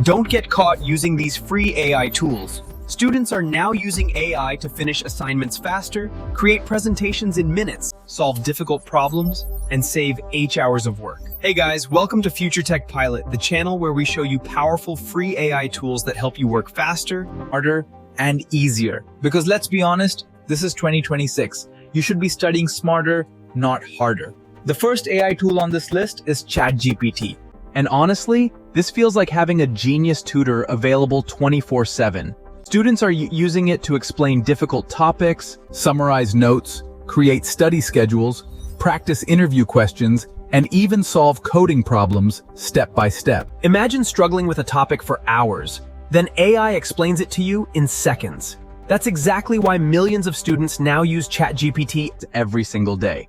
Don't get caught using these free AI tools. Students are now using AI to finish assignments faster, create presentations in minutes, solve difficult problems, and save 8 hours of work. Hey guys, welcome to Future Tech Pilot, the channel where we show you powerful free AI tools that help you work faster, harder, and easier. Because let's be honest, this is 2026. You should be studying smarter, not harder. The first AI tool on this list is ChatGPT. And honestly, this feels like having a genius tutor available 24/7. Students are using it to explain difficult topics, summarize notes, create study schedules, practice interview questions, and even solve coding problems step by step. Imagine struggling with a topic for hours, then AI explains it to you in seconds. That's exactly why millions of students now use ChatGPT every single day.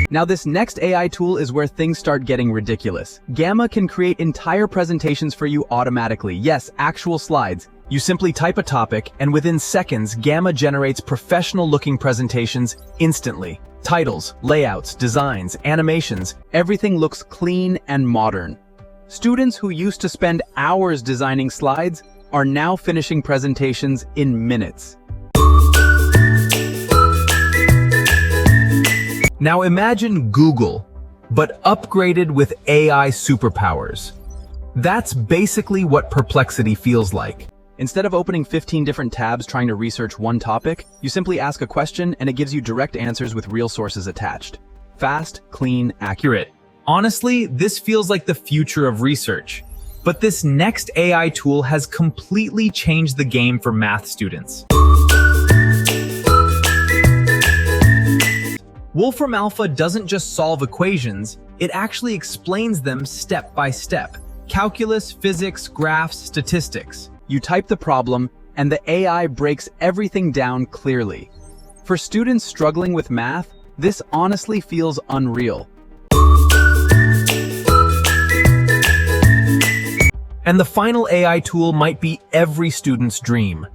Now this next AI tool is where things start getting ridiculous. Gamma can create entire presentations for you automatically. Yes, actual slides. You simply type a topic, and within seconds, Gamma generates professional-looking presentations instantly. Titles, layouts, designs, animations, everything looks clean and modern. Students who used to spend hours designing slides are now finishing presentations in minutes. Now imagine Google, but upgraded with AI superpowers. That's basically what Perplexity feels like. Instead of opening 15 different tabs trying to research one topic, you simply ask a question and it gives you direct answers with real sources attached. Fast, clean, accurate. Honestly, this feels like the future of research. But this next AI tool has completely changed the game for math students. Wolfram Alpha doesn't just solve equations, it actually explains them step by step. Calculus, physics, graphs, statistics. You type the problem, and the AI breaks everything down clearly. For students struggling with math, this honestly feels unreal. And the final AI tool might be every student's dream.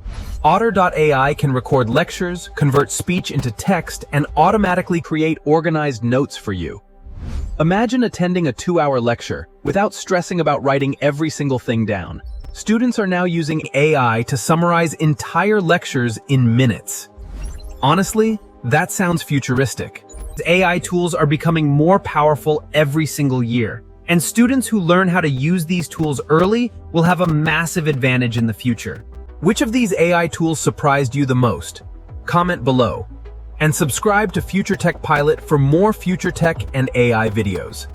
Otter.ai can record lectures, convert speech into text, and automatically create organized notes for you. Imagine attending a 2-hour lecture without stressing about writing every single thing down. Students are now using AI to summarize entire lectures in minutes. Honestly, that sounds futuristic. AI tools are becoming more powerful every single year, and students who learn how to use these tools early will have a massive advantage in the future. Which of these AI tools surprised you the most? Comment below. And subscribe to Future Tech Pilot for more future tech and AI videos.